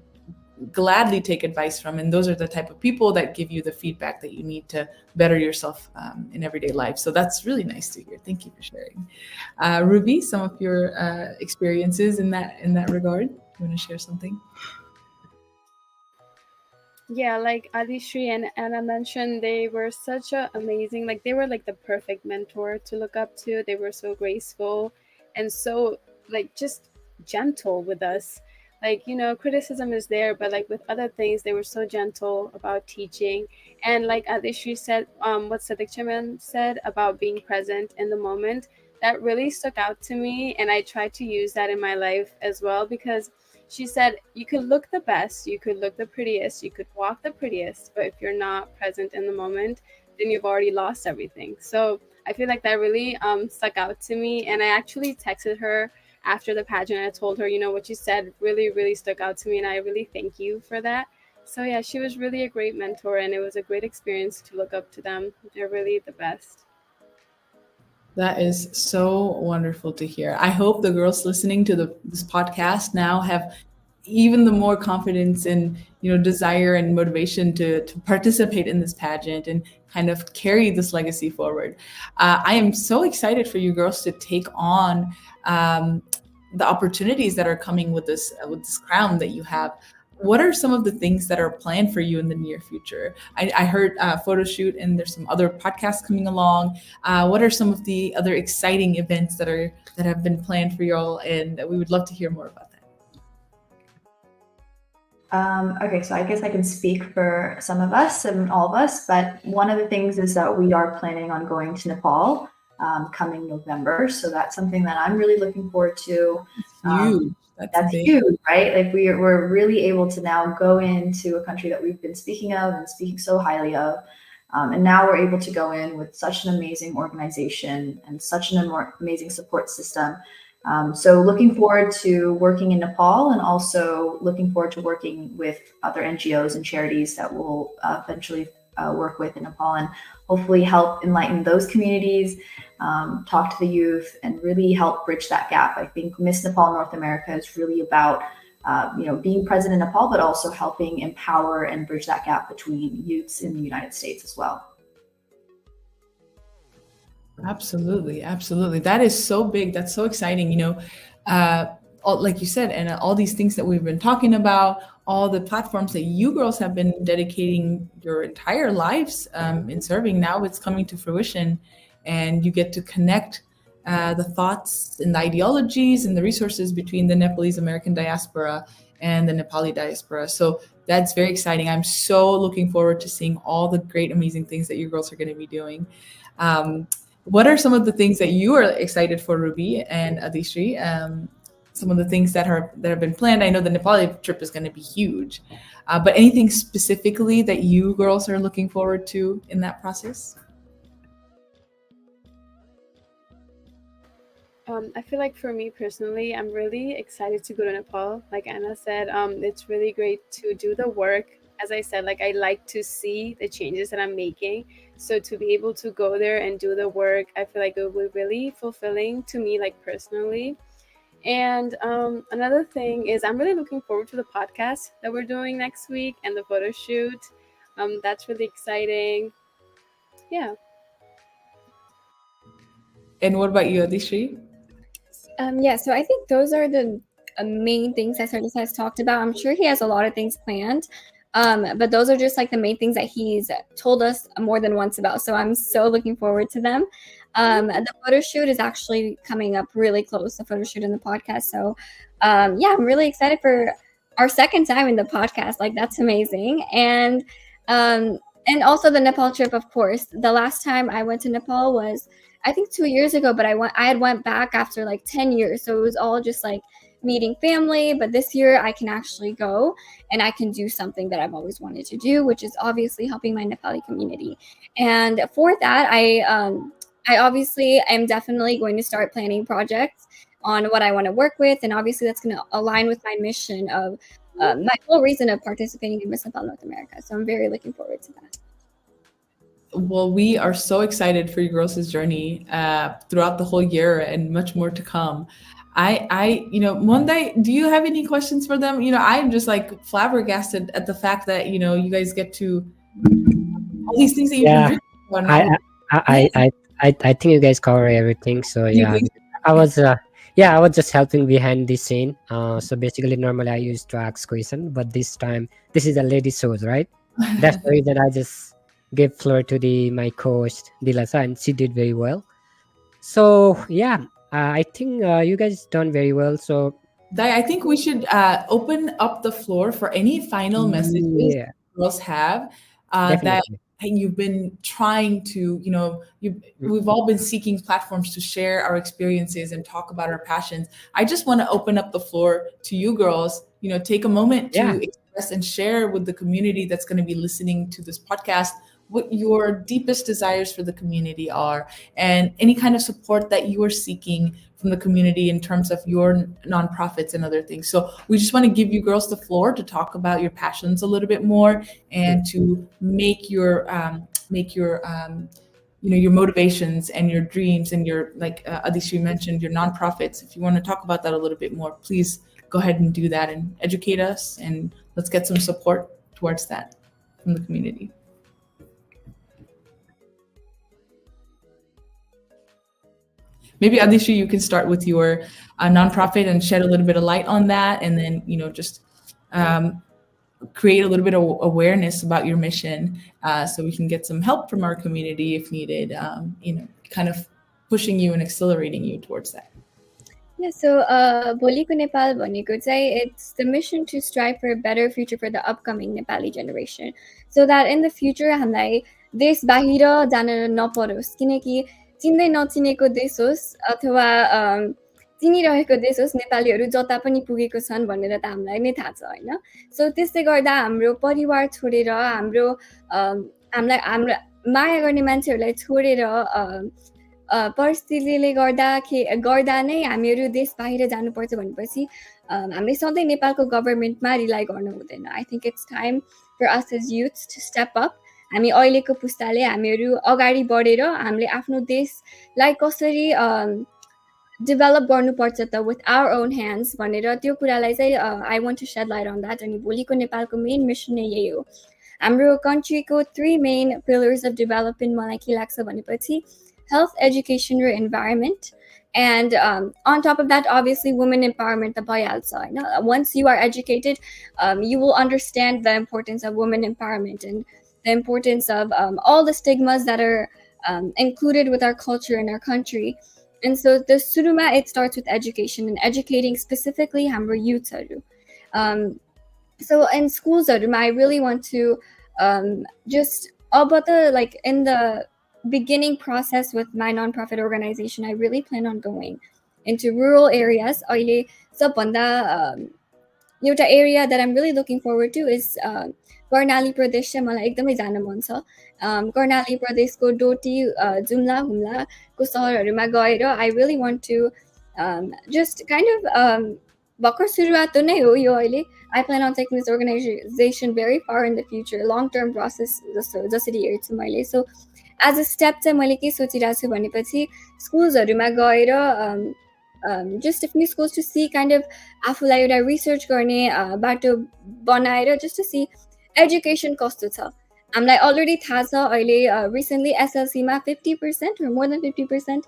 gladly take advice from, and those are the type of people that give you the feedback that you need to better yourself in everyday life. So that's really nice to hear. Thank you for sharing. Ruby, some of your experiences in that regard. You want to share something? Yeah, like Adishri and Anna mentioned, they were such a amazing, like they were like the perfect mentor to look up to. They were so graceful and so like just gentle with us. Like, criticism is there, but like with other things, they were so gentle about teaching. And like Adishri said, what Sadik Chaman said about being present in the moment, that really stuck out to me. And I try to use that in my life as well, because she said, you could look the best, you could look the prettiest, you could walk the prettiest, but if you're not present in the moment, then you've already lost everything. So I feel like that really stuck out to me. And I actually texted her after the pageant. I told her, what you said really, really stuck out to me. And I really thank you for that. So yeah, she was really a great mentor, and it was a great experience to look up to them. They're really the best. That is so wonderful to hear. I hope the girls listening to this podcast now have even the more confidence and desire and motivation to participate in this pageant and kind of carry this legacy forward. I am so excited for you girls to take on the opportunities that are coming with this crown that you have. What are some of the things that are planned for you in the near future? I heard a photo shoot, and there's some other podcasts coming along. What are some of the other exciting events that have been planned for you all? And we would love to hear more about that. Okay, so I guess I can speak for some of us and all of us, but one of the things is that we are planning on going to Nepal coming November. So that's something that I'm really looking forward to. Huge. That's huge, right? Like we're really able to now go into a country that we've been speaking of and speaking so highly of. And now we're able to go in with such an amazing organization and such an amazing support system. So looking forward to working in Nepal, and also looking forward to working with other NGOs and charities that will eventually work with in Nepal, and hopefully help enlighten those communities, talk to the youth, and really help bridge that gap. I think Miss Nepal North America is really about being present in Nepal, but also helping empower and bridge that gap between youths in the United States as well. Absolutely. That is so big. That's so exciting. Like you said, and all these things that we've been talking about, all the platforms that you girls have been dedicating your entire lives in serving, now it's coming to fruition, and you get to connect the thoughts and the ideologies and the resources between the Nepalese American diaspora and the Nepali diaspora. So that's very exciting. I'm so looking forward to seeing all the great, amazing things that you girls are going to be doing. What are some of the things that you are excited for, Ruby and Adishri? Some of the things that have been planned. I know the Nepali trip is going to be huge, but anything specifically that you girls are looking forward to in that process? I feel like for me personally, I'm really excited to go to Nepal. Like Anna said, it's really great to do the work. As I said, like I like to see the changes that I'm making. So to be able to go there and do the work, I feel like it will be really fulfilling to me, like personally. And another thing is I'm really looking forward to the podcast that we're doing next week and the photo shoot. That's really exciting. Yeah. And what about you, Adishri? Yeah, so I think those are the main things that Curtis has talked about. I'm sure he has a lot of things planned, but those are just like the main things that he's told us more than once about. So I'm so looking forward to them. The photo shoot is actually coming up really close, the photo shoot and the podcast. So yeah, I'm really excited for our second time in the podcast. Like, that's amazing. And also the Nepal trip, of course. The last time I went to Nepal was, I think, 2 years ago, but I had went back after like 10 years. So it was all just like meeting family. But this year I can actually go and I can do something that I've always wanted to do, which is obviously helping my Nepali community. And for that, I obviously am definitely going to start planning projects on what I want to work with. And obviously that's going to align with my mission of my whole reason of participating in Miss Nepal North America. So I'm very looking forward to that. Well, we are so excited for your girls' journey throughout the whole year and much more to come. Monday, do you have any questions for them? I'm just like flabbergasted at the fact that, you guys get to all these things that you've Yeah, been dreaming I about. I think you guys cover everything. So You yeah, think- I was I was just helping behind the scene. So basically, normally I used to ask question, but this time this is a lady shows, right? That's the reason I just gave floor to my co-host Dilasa, and she did very well. So yeah, I think you guys done very well. So Dai, I think we should open up the floor for any final messages yeah, girls have that definitely. you've been trying to, we've all been seeking platforms to share our experiences and talk about our passions. I just want to open up the floor to you girls, take a moment Yeah, to express and share with the community that's going to be listening to this podcast what your deepest desires for the community are and any kind of support that you are seeking from the community in terms of your nonprofits and other things. So we just want to give you girls the floor to talk about your passions a little bit more and to make your motivations and your dreams and your, like Adisri mentioned, your nonprofits. If you want to talk about that a little bit more, please go ahead and do that and educate us, and let's get some support towards that from the community. Maybe Adisha, you can start with your nonprofit and shed a little bit of light on that, and then just create a little bit of awareness about your mission, so we can get some help from our community if needed. Kind of pushing you and accelerating you towards that. Yeah, so Boliko Nepal भनेको चाहिँ, it's the mission to strive for a better future for the upcoming Nepali generation, so that in the future हामीलाई देश बाहिर जान नपरोस्, किनकि चिन्दै नचिनेको देश होस् अथवा चिनिरहेको देश होस्, नेपालीहरू जता पनि पुगेको छन् भनेर त हामीलाई नै थाहा छ हैन. सो त्यसले गर्दा हाम्रो परिवार छोडेर हामीलाई माया गर्ने मान्छेहरूलाई छोडेर परिस्थितिले गर्दा नै हामीहरू देश बाहिर जानुपर्छ भनेपछि हामीले सधैँ नेपालको गभर्मेन्टमा रिलाइ गर्नु हुँदैन. I think it's time for us as youths to step up. हामी अहिलेको पुस्ताले हामीहरू अगाडि बढेर हामीले आफ्नो देशलाई कसरी डेभलप गर्नुपर्छ त विथ आवर ओन ह्यान्ड्स भनेर त्यो कुरालाई चाहिँ I want to shed light on that. अनि भोलिको नेपालको मेन मिसन नै यही हो. हाम्रो कन्ट्रीको 3 मेन पिलर्स अफ डेभलपमेन्ट मलाई के लाग्छ भनेपछि health, education, or environment. And on top of that, obviously, women empowerment. Once you are educated, you will understand the importance of women empowerment and the importance of all the stigmas that are included with our culture and our country. And so the suruma, it starts with education and educating specifically हाम्रो youthहरू. So in schools, I really want to just like in the beginning process with my nonprofit organization, I really plan on going into rural areas. अहिले सबभन्दा एउटा area that I'm really looking forward to is Karnali प्रदेश चाहिँ मलाई एकदमै जान मन छ. कर्णाली प्रदेशको डोटी, जुम्ला, हुम्लाको सहरहरूमा गएर I really want to just kind of भर्खर सुरुवात नै हो यो अहिले. I plan on taking this organization very far in the future, long term process जसरी हेर्छु मैले. So as a step चाहिँ मैले के सोचिरहेको छु भनेपछि स्कुल्सहरूमा गएर just a few schools to see kind of आफूलाई एउटा रिसर्च गर्ने बाटो बनाएर just to see education कस्तो छ. हामीलाई अलरेडी थाहा छ अहिले recently SLC मा 50% or more than 50%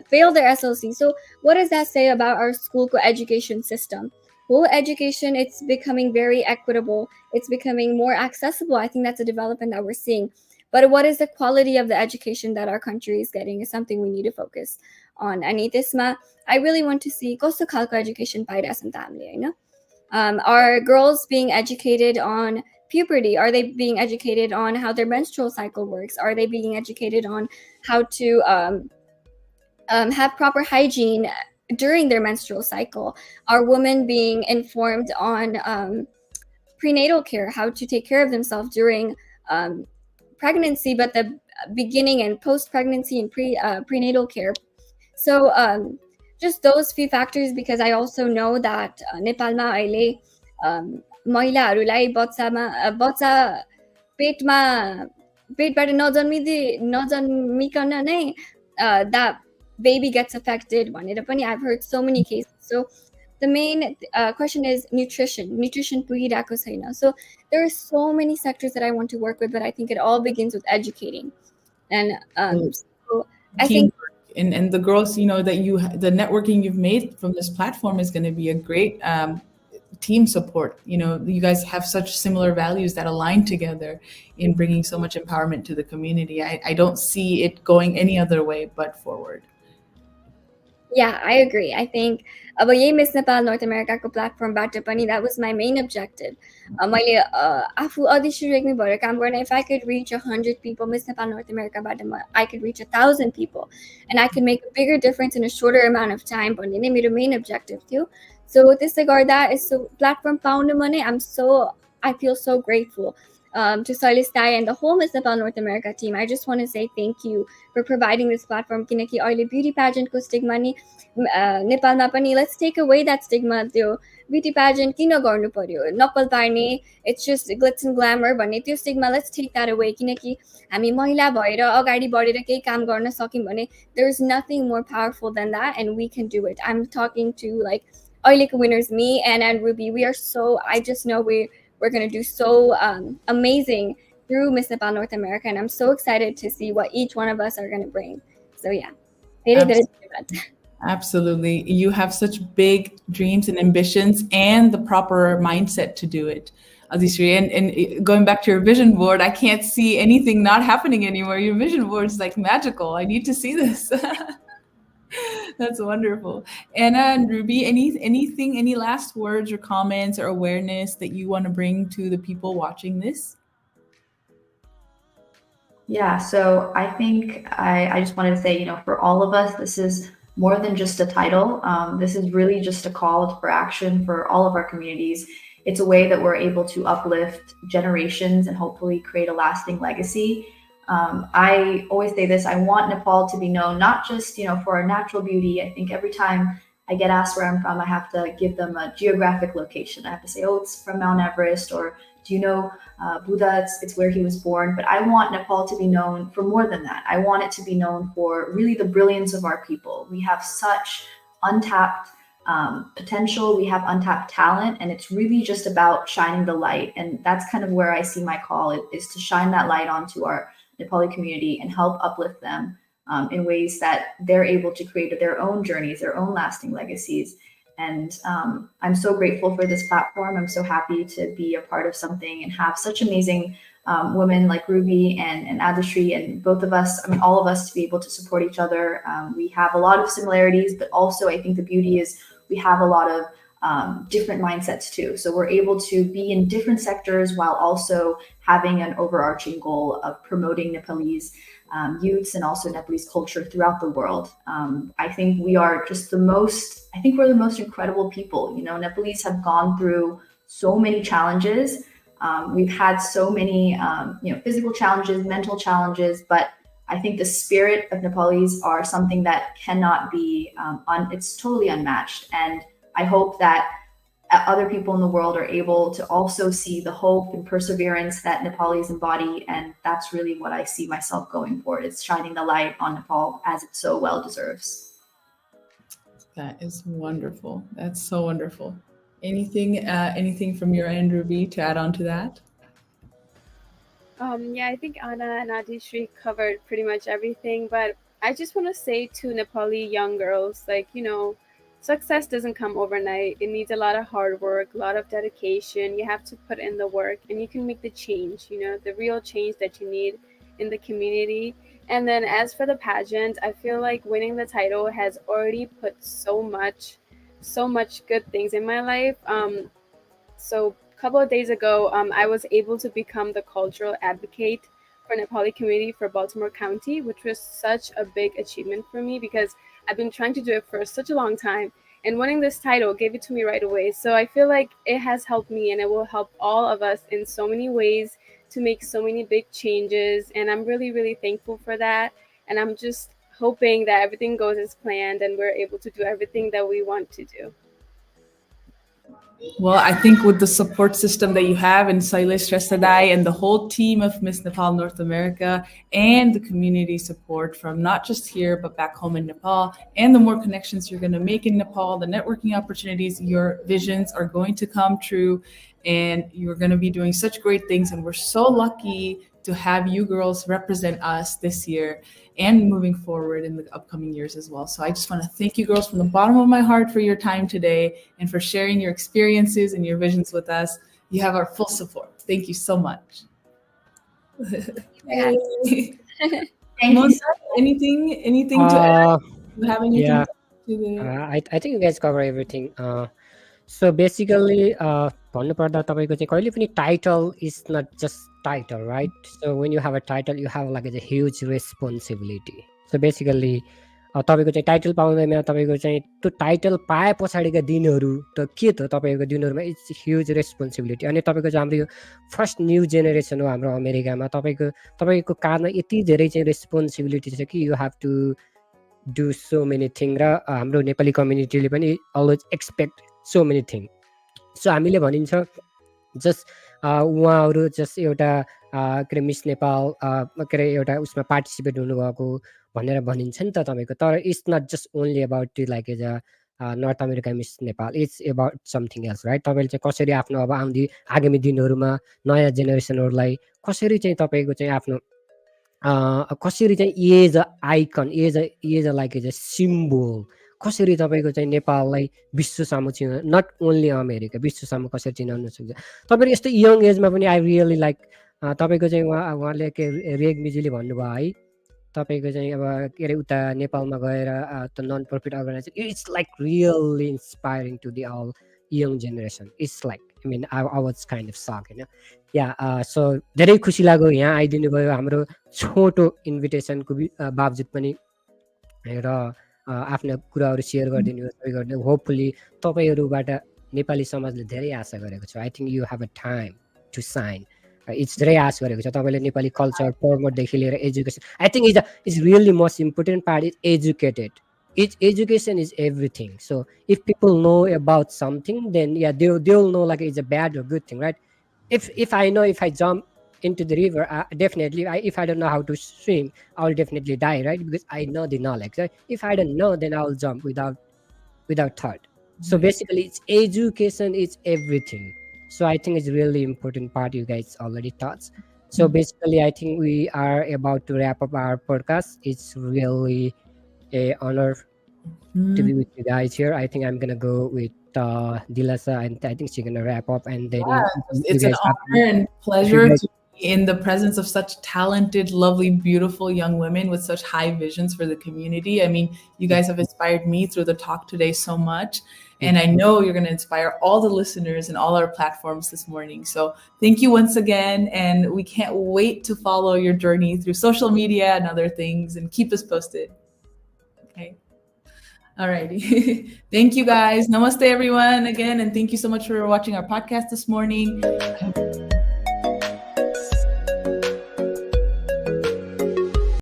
fail their SLC. So what does that say about our school education system? Whole education, it's becoming very equitable. It's becoming more accessible. I think that's a development that we're seeing. But what is the quality of the education that our country is getting is something we need to focus on. And त्यसमा I really want to see कस्तो खालको education पाइरहेछन् त हामीले हैन? Are girls being educated on puberty? Are they being educated on how their menstrual cycle works? Are they being educated on how to have proper hygiene during their menstrual cycle? Are women being informed on prenatal care, how to take care of themselves during pregnancy, but the beginning and post-pregnancy and prenatal care? So just those few factors, because I also know that नेपालमा अहिले महिलाहरूलाई बच्चा पेटबाट नजन्मिकन नै that baby gets affected भनेर पनि I've heard so many cases. So the main question is nutrition पुगिरहेको छैन. So there are so many sectors that I want to work with, but I think it all begins with educating. And so I think and the girls, that the networking you've made from this platform is going to be a great team support. You guys have such similar values that align together in bringing so much empowerment to the community. I don't see it going any other way but forward. Yeah, I agree. I think अब यही Miss Nepal North America को platformबाट पनि that was my main objective. मैले आफू अधिश्रीरेग्मी भएर काम गर्न, if I could reach 100 people, Miss Nepal North Americaबाट I could reach 1,000 people, and I could make a bigger difference in a shorter amount of time भन्ने नै मेरो main objective थियो. So त्यसले गर्दा यस्तो platform पाउनुमा नै I feel so grateful to Solistai and the whole Miss Nepal North America team. I just want to say thank you for providing this platform. किनकि अहिले beauty pageant को stigma नि नेपालमा पनि, let's take away that stigma. त्यो beauty pageant किन गर्नु पर्यो, नक्कल पार्ने, it's just glitz and glamour भन्ने त्यो stigma, let's take that away. किनकि हामी महिला भएर अगाडि बढेर केही काम गर्न सक्यौं भने there's nothing more powerful than that, and we can do it. I'm talking to like अहिलेको winners, me and Ruby. We are so, I just know we're going to do so amazing through Miss Nepal North America, and I'm so excited to see what each one of us are going to bring. So yeah. Absolutely. You have such big dreams and ambitions and the proper mindset to do it, Adisri. And going back to your vision board, I can't see anything not happening anymore. Your vision board is like magical. I need to see this. That's wonderful. Anna and Ruby, any last words or comments or awareness that you want to bring to the people watching this? Yeah, so I think I just wanted to say, for all of us, this is more than just a title. This is really just a call for action for all of our communities. It's a way that we're able to uplift generations and hopefully create a lasting legacy. I always say this, I want Nepal to be known not just, for our natural beauty. I think every time I get asked where I'm from, I have to give them a geographic location. I have to say, oh, it's from Mount Everest, or do you know Buddha? It's where he was born. But I want Nepal to be known for more than that. I want it to be known for really the brilliance of our people. We have such untapped potential, we have untapped talent, and it's really just about shining the light. And that's kind of where I see my call, is to shine that light onto our Nepali community and help uplift them in ways that they're able to create their own journeys, their own lasting legacies. And I'm so grateful for this platform. I'm so happy to be a part of something and have such amazing women like Ruby and Adishri, and both of us, all of us, to be able to support each other. We have a lot of similarities, but also I think the beauty is we have a lot of different mindsets too. So we're able to be in different sectors while also having an overarching goal of promoting Nepalese youths and also Nepalese culture throughout the world. I think we are just we're the most incredible people. Nepalese have gone through so many challenges. We've had so many, physical challenges, mental challenges, but I think the spirit of Nepalese are something that cannot be, it's totally unmatched. And I hope that other people in the world are able to also see the hope and perseverance that Nepalese embody. And that's really what I see myself going for, is shining the light on Nepal as it so well deserves. That is wonderful. That's so wonderful. Anything from your end, Ruby, to add on to that? Yeah, I think Anna and Adishri covered pretty much everything, but I just want to say to Nepali young girls, like, success doesn't come overnight. It needs a lot of hard work, a lot of dedication. You have to put in the work and you can make the change, the real change that you need in the community. And then as for the pageant, I feel like winning the title has already put so much good things in my life. So a couple of days ago, I was able to become the cultural advocate for Nepali community for Baltimore County, which was such a big achievement for me because I've been trying to do it for such a long time. And winning this title gave it to me right away. So I feel like it has helped me and it will help all of us in so many ways to make so many big changes. And I'm really, really thankful for that. And I'm just hoping that everything goes as planned and we're able to do everything that we want to do. Well, I think with the support system that you have in Sailesh Resadai and the whole team of Miss Nepal North America and the community support from not just here, but back home in Nepal, and the more connections you're going to make in Nepal, the networking opportunities, your visions are going to come true and you're going to be doing such great things. And we're so lucky to have you girls represent us this year and moving forward in the upcoming years as well. So I just want to thank you girls from the bottom of my heart for your time today and for sharing your experiences and your visions with us. You have our full support. Thank you so much. Thank you. Monza, anything to add? You have anything Yeah, to the... I think you guys cover everything. So basically, भन्नुपर्दा तपाईँको चाहिँ कहिले पनि title is not just title, right? So when you have a title, you have like a huge responsibility. So basically, तपाईँको चाहिँ title पाउँदैमा तपाईँको चाहिँ त्यो टाइटल पाए पछाडिका दिनहरू त के त तपाईँको दिनहरूमा इट्स ह्युज रेस्पोन्सिबिलिटी. अनि तपाईँको चाहिँ हाम्रो यो फर्स्ट न्यू जेनेरेसन हो हाम्रो अमेरिकामा. तपाईँको कारमा यति धेरै चाहिँ रेस्पोन्सिबिलिटी छ कि you have to do so many thing. र हाम्रो नेपाली कम्युनिटीले पनि always expect so many thing. So हामीले भनिन्छ जस्ट उहाँहरू जस्ट एउटा के अरे मिस नेपाल के अरे एउटा उसमा पार्टिसिपेट हुनुभएको भनेर भनिन्छ नि त तपाईँको. तर it's not just only about to like as a North America miss Nepal, it's about something else, right? तपाईँले चाहिँ कसरी आफ्नो अब आगामी दिनहरूमा नयाँ जेनेरेसनहरूलाई कसरी चाहिँ तपाईँको चाहिँ आफ्नो कसरी चाहिँ as a icon, as a like as a symbol कसरी तपाईँको चाहिँ नेपाललाई विश्व सामु चिनाउनु, नट ओन्ली अमेरिका, विश्व सामु कसरी चिनाउन सक्छ. तपाईँले यस्तो यङ एजमा पनि आई रियली लाइक तपाईँको चाहिँ उहाँले के रेग्मीजीले भन्नुभयो है, तपाईँको चाहिँ अब के अरे उता नेपालमा गएर त non profit organisation, it's like really inspiring to the all young generation. It's like I mean I was kind of सक होइन. या सो धेरै खुसी लाग्यो यहाँ आइदिनु भयो हाम्रो छोटो इन्भिटेसनको बावजुद पनि, र आफ्ना कुराहरू सेयर गरिदिनु गरिदिनु. होपफुल्ली तपाईँहरूबाट नेपाली समाजले धेरै आशा गरेको छ. I think you have a time to sign. It's धेरै आश गरेको छ तपाईँले नेपाली कल्चर प्रमोटदेखि लिएर education. I think is really most important part is educated. Education is everything. So if people know about something, then yeah, they'll know like it's a bad or good thing, right? If I know if I jump into the river, definitely if I don't know how to swim, I'll definitely die, right? Because I know the knowledge, right? If I don't know, then I'll jump without thought. So basically it's education, it's everything. So I think it's really important part you guys already taught. So basically I think we are about to wrap up our podcast. It's really a honor to be with you guys here. I think I'm gonna go with Dilasa, and I think she's gonna wrap up, and then it's an honor and pleasure to be in the presence of such talented, lovely, beautiful young women with such high visions for the community. I mean, you guys have inspired me through the talk today so much, and I know you're going to inspire all the listeners and all our platforms this morning. So thank you once again, and we can't wait to follow your journey through social media and other things, and keep us posted. Okay. Alrighty. Thank you guys. Namaste everyone again, and thank you so much for watching our podcast this morning.